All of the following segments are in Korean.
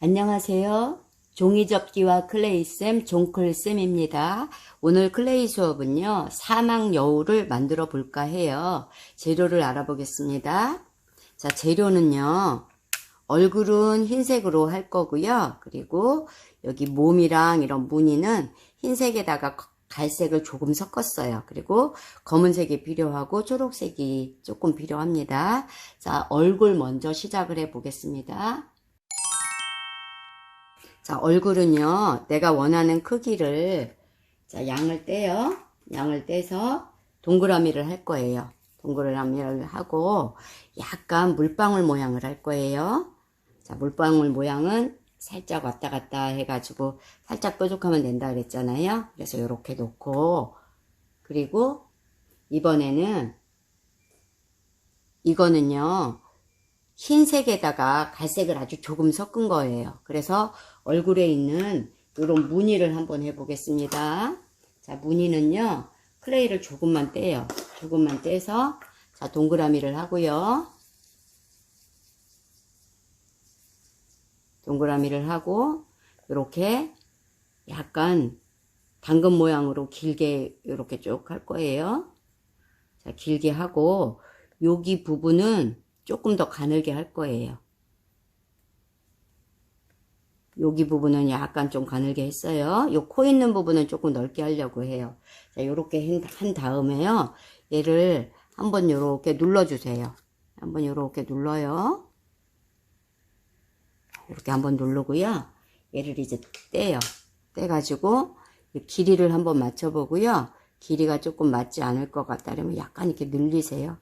안녕하세요. 종이접기와 클레이쌤 종클쌤입니다. 오늘 클레이 수업은요, 사막 여우를 만들어 볼까 해요. 재료를 알아보겠습니다. 자, 재료는요, 얼굴은 흰색으로 할 거고요. 그리고 여기 몸이랑 이런 무늬는 흰색에다가 갈색을 조금 섞었어요. 그리고 검은색이 필요하고 초록색이 조금 필요합니다. 자, 얼굴 먼저 시작을 해 보겠습니다. 자, 얼굴은요, 내가 원하는 크기를, 자, 양을 떼요. 양을 떼서 동그라미를 할 거예요. 동그라미를 하고, 약간 물방울 모양을 할 거예요. 자, 물방울 모양은 살짝 왔다 갔다 해가지고, 살짝 뾰족하면 된다 그랬잖아요. 그래서 이렇게 놓고, 그리고 이번에는, 이거는요, 흰색에다가 갈색을 아주 조금 섞은 거예요. 그래서 얼굴에 있는 이런 무늬를 한번 해보겠습니다. 자, 무늬는요, 클레이를 조금만 떼요. 조금만 떼서, 자, 동그라미를 하고요. 동그라미를 하고, 이렇게 약간 당근 모양으로 길게 이렇게 쭉 할 거예요. 자, 길게 하고, 여기 부분은 조금 더 가늘게 할 거예요. 여기 부분은 약간 좀 가늘게 했어요. 요 코 있는 부분은 조금 넓게 하려고 해요. 자, 요렇게 한 다음에요. 얘를 한번 요렇게 눌러주세요. 한번 요렇게 눌러요. 이렇게 한번 누르고요. 얘를 이제 떼요. 떼가지고 길이를 한번 맞춰보고요. 길이가 조금 맞지 않을 것 같다 그러면 약간 이렇게 늘리세요.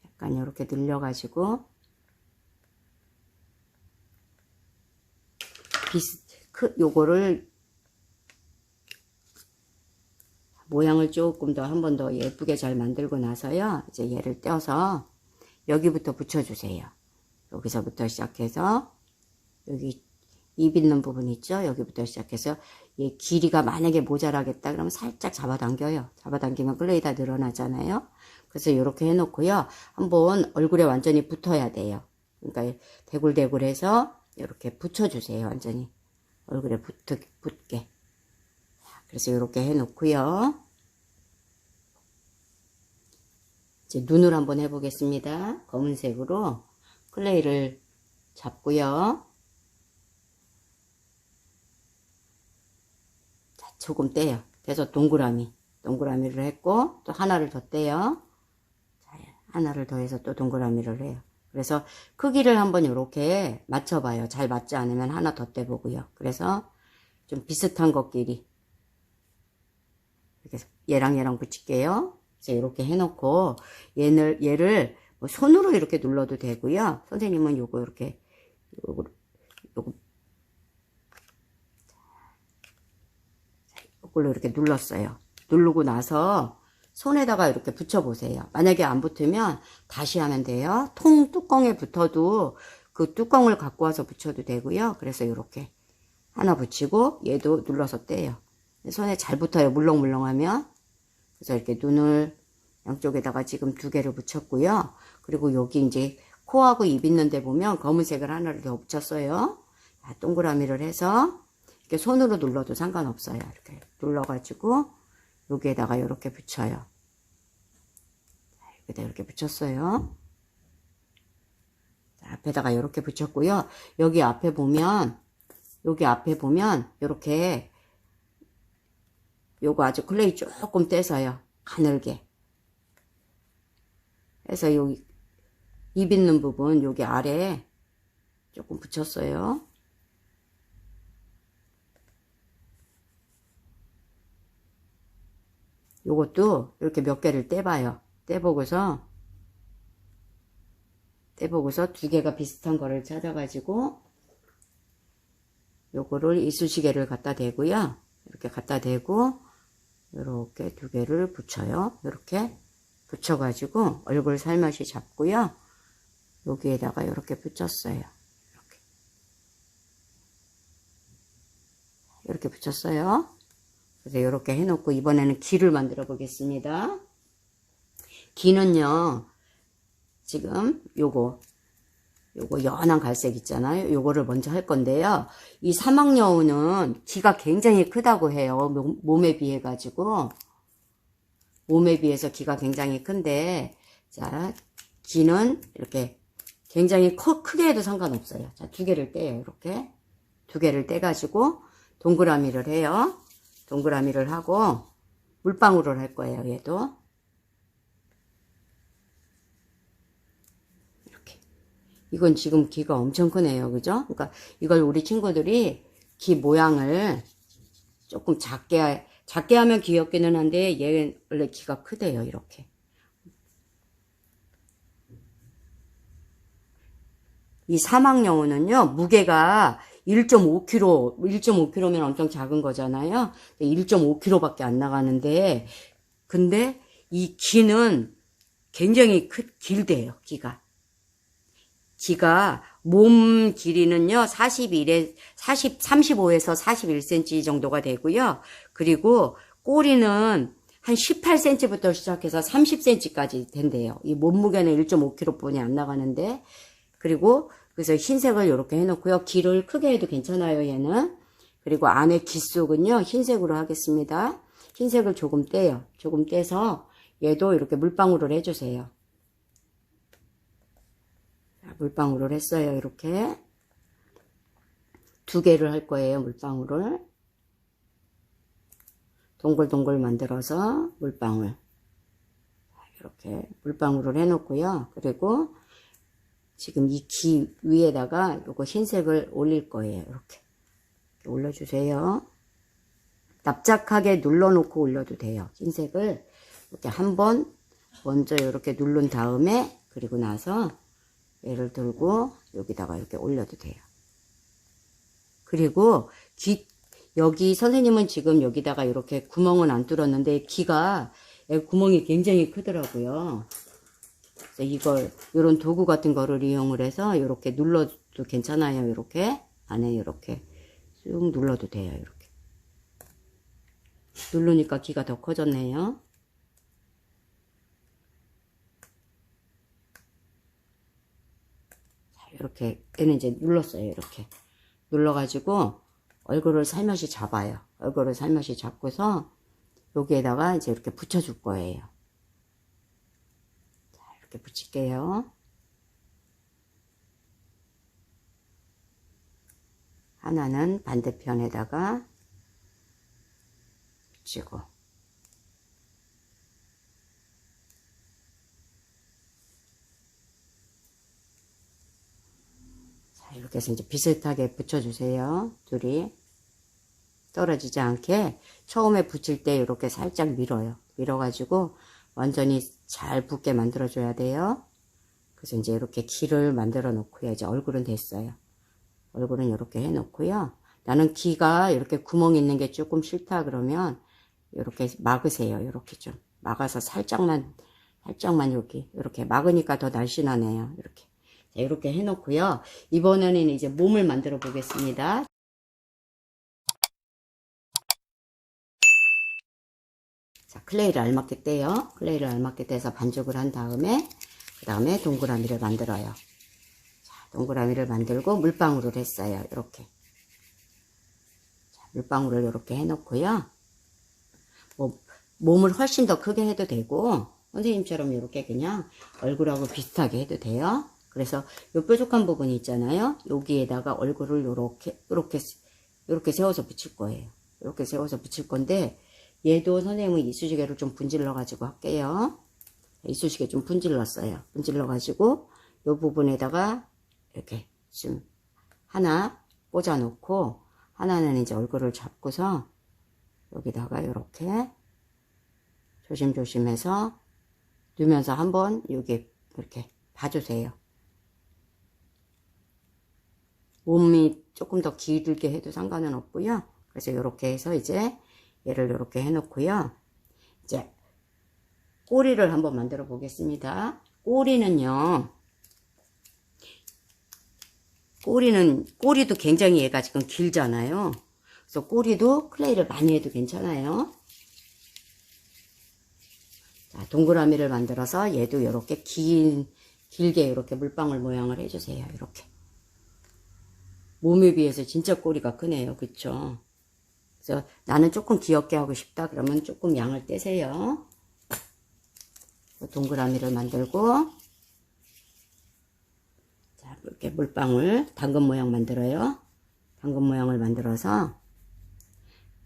약간 이렇게 늘려가지고 요거를 모양을 조금 더 한 번 더 예쁘게 잘 만들고 나서요. 이제 얘를 떼어서 여기부터 붙여주세요. 여기서부터 시작해서 여기 입 있는 부분 있죠? 여기부터 시작해서 얘 길이가 만약에 모자라겠다 그러면 살짝 잡아당겨요. 잡아당기면 클레이 다 늘어나잖아요. 그래서 이렇게 해놓고요. 한번 얼굴에 완전히 붙어야 돼요. 그러니까 대굴대굴해서 이렇게 붙여주세요. 완전히 얼굴에 붙게. 그래서 이렇게 해놓고요. 이제 눈을 한번 해보겠습니다. 검은색으로 클레이를 잡고요. 자, 조금 떼요. 그래서 동그라미를 했고 또 하나를 더 떼요. 자, 하나를 더 해서 또 동그라미를 해요. 그래서 크기를 한번 이렇게 맞춰봐요. 잘 맞지 않으면 하나 더 떼보고요. 그래서 좀 비슷한 것끼리 이렇게 얘랑 붙일게요. 그래서 이렇게 해놓고 얘를 뭐 손으로 이렇게 눌러도 되고요. 선생님은 요거 이렇게 요걸로 이렇게 눌렀어요. 누르고 나서 손에다가 이렇게 붙여보세요. 만약에 안 붙으면 다시 하면 돼요. 뚜껑에 붙어도 그 뚜껑을 갖고 와서 붙여도 되고요. 그래서 이렇게 하나 붙이고 얘도 눌러서 떼요. 손에 잘 붙어요. 물렁물렁하면. 그래서 이렇게 눈을 양쪽에다가 지금 2개를 붙였고요. 그리고 여기 이제 코하고 입 있는 데 보면 검은색을 하나를 더 붙였어요. 자, 동그라미를 해서 이렇게 손으로 눌러도 상관없어요. 이렇게 눌러가지고 여기에다가 이렇게 붙여요. 여기다 이렇게 붙였어요. 자, 앞에다가 이렇게 붙였고요. 여기 앞에 보면 이렇게 요거 아주 클레이 조금 떼서요. 가늘게 해서 여기 입 있는 부분 여기 아래에 조금 붙였어요. 요것도 이렇게 몇 개를 떼봐요. 떼보고서 2개가 비슷한 거를 찾아가지고 요거를 이쑤시개를 갖다 대고요. 이렇게 갖다 대고 이렇게 2개를 붙여요. 이렇게 붙여가지고 얼굴 살며시 잡고요. 여기에다가 이렇게 붙였어요. 이렇게 붙였어요. 그래서 이렇게 해놓고 이번에는 귀를 만들어 보겠습니다. 귀는요, 지금 요거 요거 연한 갈색 있잖아요. 요거를 먼저 할 건데요. 이 사막여우는 귀가 굉장히 크다고 해요. 몸에 비해 가지고. 몸에 비해서 귀가 굉장히 큰데, 자, 귀는 이렇게 굉장히 크게 해도 상관없어요. 자, 두 개를 떼요. 이렇게. 두 개를 떼가지고 동그라미를 해요. 동그라미를 하고 물방울을 할 거예요. 얘도. 이건 지금 귀가 엄청 크네요. 그죠? 그러니까 이걸 우리 친구들이 귀 모양을 조금 작게 하면 귀엽기는 한데 얘는 원래 귀가 크대요. 이렇게. 이 사막여우는요. 무게가 1.5kg, 1.5kg면 엄청 작은 거잖아요. 1.5kg밖에 안 나가는데 근데 이 귀는 굉장히 길대요. 귀가 몸 길이는요 35에서 41cm 정도가 되고요. 그리고 꼬리는 한 18cm부터 시작해서 30cm까지 된대요. 이 몸무게는 1.5kg 뿐이 안 나가는데, 그리고 그래서 흰색을 이렇게 해놓고요. 귀를 크게 해도 괜찮아요. 얘는. 그리고 안에 귀 속은요 흰색으로 하겠습니다. 흰색을 조금 떼요. 조금 떼서 얘도 이렇게 물방울을 해주세요. 물방울을 했어요. 이렇게 두 개를 할 거예요. 물방울을 동글동글 만들어서 물방울 이렇게 물방울을 해 놓고요. 그리고 지금 이 귀 위에다가 요거 흰색을 올릴 거예요. 이렇게 올려주세요. 납작하게 눌러 놓고 올려도 돼요. 흰색을 이렇게 한번 먼저 이렇게 누른 다음에 그리고 나서 얘를 들고 여기다가 이렇게 올려도 돼요. 그리고 여기 선생님은 지금 여기다가 이렇게 구멍은 안 뚫었는데 귀가 구멍이 굉장히 크더라고요. 그래서 이런 도구 같은 거를 이용을 해서 이렇게 눌러도 괜찮아요. 이렇게 안에 이렇게 쑥 눌러도 돼요. 이렇게 누르니까 귀가 더 커졌네요. 이렇게 얘는 이제 눌렀어요. 이렇게 눌러가지고 얼굴을 살며시 잡아요. 얼굴을 살며시 잡고서 여기에다가 이제 이렇게 붙여줄 거예요. 자, 이렇게 붙일게요. 하나는 반대편에다가 붙이고, 이렇게 해서 이제 비슷하게 붙여주세요. 둘이 떨어지지 않게 처음에 붙일 때 이렇게 살짝 밀어요. 밀어가지고 완전히 잘 붙게 만들어줘야 돼요. 그래서 이제 이렇게 귀를 만들어 놓고요. 이제 얼굴은 됐어요. 얼굴은 이렇게 해 놓고요. 나는 귀가 이렇게 구멍 있는 게 조금 싫다 그러면 이렇게 막으세요. 이렇게 좀 막아서 살짝만 여기 이렇게 막으니까 더 날씬하네요. 이렇게 해놓고요. 이번에는 이제 몸을 만들어 보겠습니다. 자, 클레이를 알맞게 떼요. 클레이를 알맞게 떼서 반죽을 한 다음에 그 다음에 동그라미를 만들어요. 자, 동그라미를 만들고 물방울을 했어요. 이렇게. 자, 물방울을 이렇게 해놓고요. 몸을 훨씬 더 크게 해도 되고 선생님처럼 이렇게 그냥 얼굴하고 비슷하게 해도 돼요. 그래서 요 뾰족한 부분이 있잖아요. 여기에다가 얼굴을 요렇게 세워서 붙일 거예요. 이렇게 세워서 붙일 건데 얘도 선생님은 이쑤시개를 좀 분질러 가지고 할게요. 이쑤시개 좀 분질렀어요. 분질러 가지고 요 부분에다가 이렇게 좀 하나 꽂아 놓고 하나는 이제 얼굴을 잡고서 여기다가 이렇게 조심조심해서 누면서 한번 여기 이렇게 봐주세요. 몸이 조금 더 길게 해도 상관은 없고요. 그래서 이렇게 해서 이제 얘를 이렇게 해놓고요. 이제 꼬리를 한번 만들어 보겠습니다. 꼬리도 굉장히 얘가 지금 길잖아요. 그래서 꼬리도 클레이를 많이 해도 괜찮아요. 자, 동그라미를 만들어서 얘도 이렇게 긴 길게 이렇게 물방울 모양을 해주세요. 이렇게. 몸에 비해서 진짜 꼬리가 크네요. 그쵸? 그래서 나는 조금 귀엽게 하고 싶다. 그러면 조금 양을 떼세요. 동그라미를 만들고, 자, 이렇게 물방울, 당근 모양 만들어요. 당근 모양을 만들어서,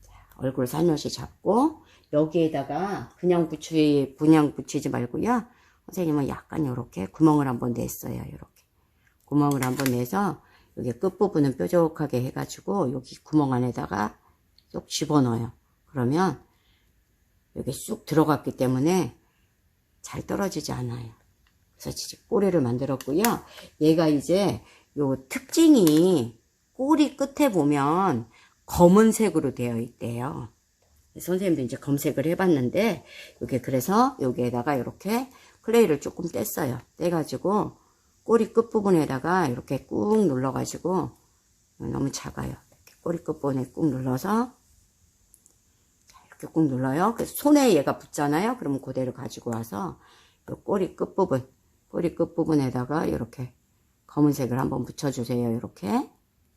자, 얼굴 살며시 잡고, 여기에다가 그냥 붙이지 말고요. 선생님은 약간 이렇게 구멍을 한번 냈어요. 이렇게. 구멍을 한번 내서, 여기 끝부분은 뾰족하게 해가지고, 여기 구멍 안에다가 쏙 집어넣어요. 그러면, 여기 쑥 들어갔기 때문에, 잘 떨어지지 않아요. 그래서 진짜 꼬리를 만들었고요. 얘가 이제 요 특징이 꼬리 끝에 보면 검은색으로 되어 있대요. 선생님도 이제 검색을 해봤는데 이게 그래서 여기에다가 이렇게 클레이를 조금 뗐어요. 떼가지고 꼬리 끝부분에다가 이렇게 꾹 눌러가지고 너무 작아요. 이렇게 꼬리 끝부분에 꾹 눌러서 이렇게 꾹 눌러요. 그래서 손에 얘가 붙잖아요. 그러면 그대로 가지고 와서 꼬리 끝부분에다가 이렇게 검은색을 한번 붙여주세요. 이렇게.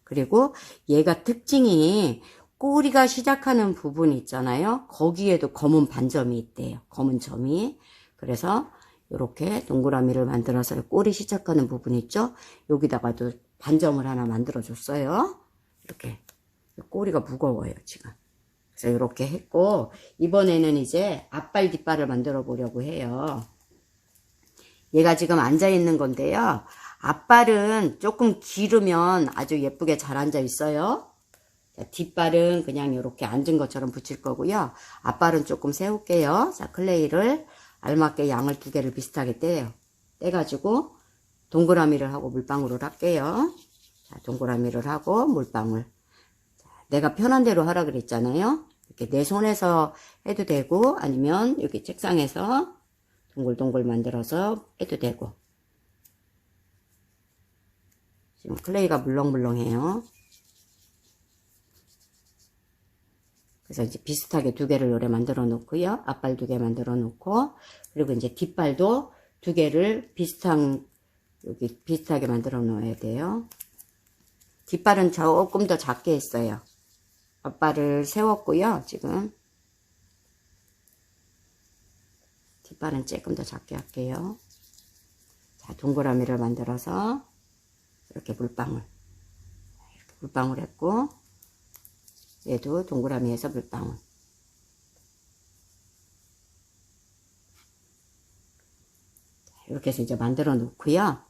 그리고 얘가 특징이 꼬리가 시작하는 부분 있잖아요. 거기에도 검은 반점이 있대요. 검은 점이. 그래서 이렇게 동그라미를 만들어서 꼬리 시작하는 부분 있죠. 여기다가도 반점을 하나 만들어 줬어요. 이렇게. 꼬리가 무거워요, 지금. 그래서 이렇게 했고, 이번에는 이제 앞발 뒷발을 만들어 보려고 해요. 얘가 지금 앉아 있는 건데요. 앞발은 조금 기르면 아주 예쁘게 잘 앉아 있어요. 자, 뒷발은 그냥 이렇게 앉은 것처럼 붙일 거고요. 앞발은 조금 세울게요. 자, 클레이를 알맞게 양을 2개를 비슷하게 떼요. 떼가지고 동그라미를 하고 물방울을 할게요. 자, 동그라미를 하고 물방울. 자, 내가 편한 대로 하라 그랬잖아요. 이렇게 내 손에서 해도 되고 아니면 여기 책상에서 동글동글 만들어서 해도 되고. 지금 클레이가 물렁물렁해요. 그래서 이제 비슷하게 2개를 요래 만들어 놓고요. 앞발 2개 만들어 놓고, 그리고 이제 뒷발도 2개를 여기 비슷하게 만들어 놓아야 돼요. 뒷발은 조금 더 작게 했어요. 앞발을 세웠고요. 지금 뒷발은 조금 더 작게 할게요. 자, 동그라미를 만들어서 이렇게 물방울 했고, 얘도 동그라미에서 물방울. 이렇게 해서 이제 만들어 놓고요.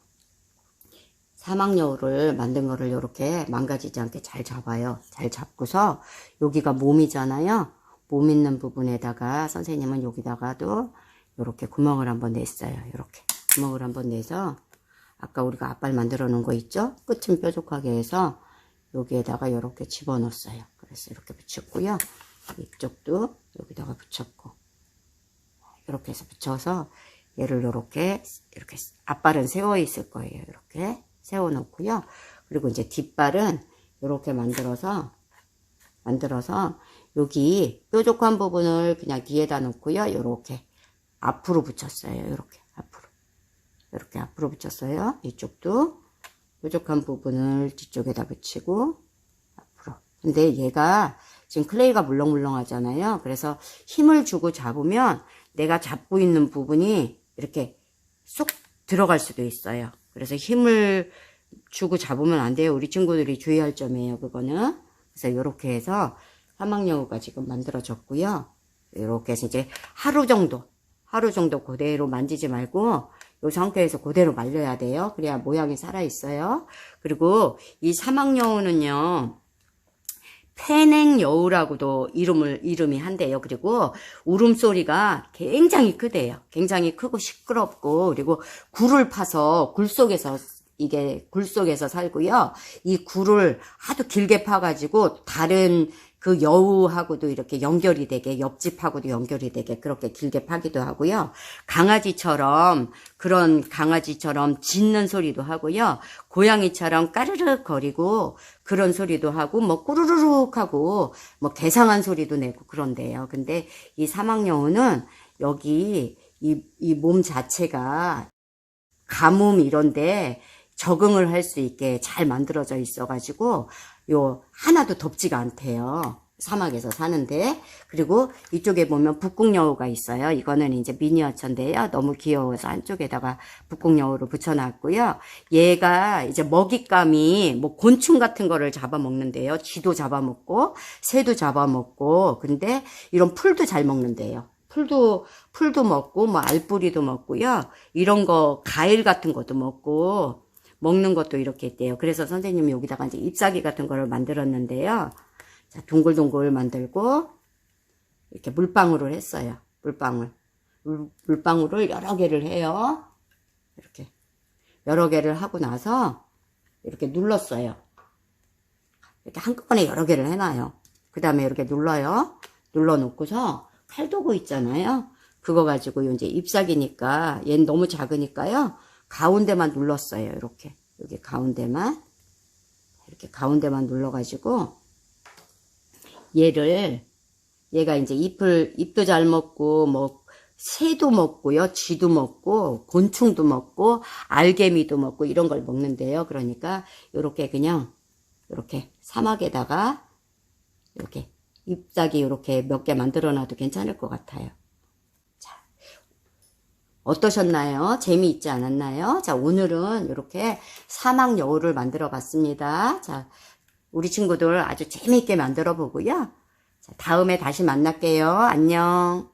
사막여우를 만든 거를 이렇게 망가지지 않게 잘 잡아요. 잘 잡고서 여기가 몸이잖아요. 몸 있는 부분에다가 선생님은 여기다가도 이렇게 구멍을 한번 냈어요. 이렇게 구멍을 한번 내서 아까 우리가 앞발 만들어 놓은 거 있죠? 끝은 뾰족하게 해서 여기에다가 이렇게 집어넣었어요. 그래서 이렇게 붙였고요. 이쪽도 여기다가 붙였고, 이렇게 해서 붙여서 얘를 이렇게 앞발은 세워 있을 거예요. 이렇게 세워 놓고요. 그리고 이제 뒷발은 이렇게 만들어서 여기 뾰족한 부분을 그냥 뒤에다 놓고요. 이렇게 앞으로 붙였어요. 이렇게 앞으로 붙였어요. 이쪽도 뾰족한 부분을 뒤쪽에다 붙이고 앞으로. 근데 얘가 지금 클레이가 물렁물렁 하잖아요. 그래서 힘을 주고 잡으면 내가 잡고 있는 부분이 이렇게 쏙 들어갈 수도 있어요. 그래서 힘을 주고 잡으면 안 돼요. 우리 친구들이 주의할 점이에요. 그거는. 그래서 이렇게 해서 사막여우가 지금 만들어졌고요. 이렇게 해서 이제 하루 정도 그대로 만지지 말고 이 상태에서 그대로 말려야 돼요. 그래야 모양이 살아있어요. 그리고 이 사막여우는요, 패냉여우라고도 이름이 한대요. 그리고 울음소리가 굉장히 크대요. 굉장히 크고 시끄럽고, 그리고 굴을 파서 굴 속에서 살고요. 이 굴을 하도 길게 파가지고 다른 그 여우하고도 이렇게 연결이 되게, 옆집하고도 연결이 되게 그렇게 길게 파기도 하고요. 강아지처럼 짖는 소리도 하고요. 고양이처럼 까르륵 거리고 그런 소리도 하고, 뭐 꾸르르륵 하고, 뭐 개상한 소리도 내고 그런데요. 근데 이 사막여우는 여기 이 몸 자체가 가뭄 이런데 적응을 할 수 있게 잘 만들어져 있어가지고 요 하나도 덥지가 않대요. 사막에서 사는데. 그리고 이쪽에 보면 북극여우가 있어요. 이거는 이제 미니어처인데요. 너무 귀여워서 한쪽에다가 북극여우를 붙여놨고요. 얘가 이제 먹잇감이 뭐 곤충 같은 거를 잡아먹는데요. 쥐도 잡아먹고 새도 잡아먹고, 근데 이런 풀도 잘 먹는데요. 풀도 먹고 뭐 알뿌리도 먹고요. 이런 거 과일 같은 것도 먹고 먹는 것도 이렇게 있대요. 그래서 선생님이 여기다가 이제 잎사귀 같은 거를 만들었는데요. 자, 동글동글 만들고 이렇게 물방울을 했어요. 물방울을 여러 개를 해요. 이렇게 여러 개를 하고 나서 이렇게 눌렀어요. 이렇게 한꺼번에 여러 개를 해놔요. 그 다음에 이렇게 눌러요. 눌러 놓고서 칼도구 있잖아요. 그거 가지고 이제 잎사귀니까 얘는 너무 작으니까요. 가운데만 눌렀어요. 이렇게 여기 가운데만 이렇게 가운데만 눌러가지고 얘가 이제 잎도 잘 먹고 뭐 새도 먹고요, 쥐도 먹고 곤충도 먹고 알개미도 먹고 이런 걸 먹는데요. 그러니까 요렇게 그냥 이렇게 사막에다가 이렇게 잎사귀 이렇게 몇 개 만들어 놔도 괜찮을 것 같아요. 자, 어떠셨나요? 재미있지 않았나요? 자, 오늘은 이렇게 사막 여우를 만들어 봤습니다. 자, 우리 친구들 아주 재미있게 만들어 보고요. 자, 다음에 다시 만날게요. 안녕.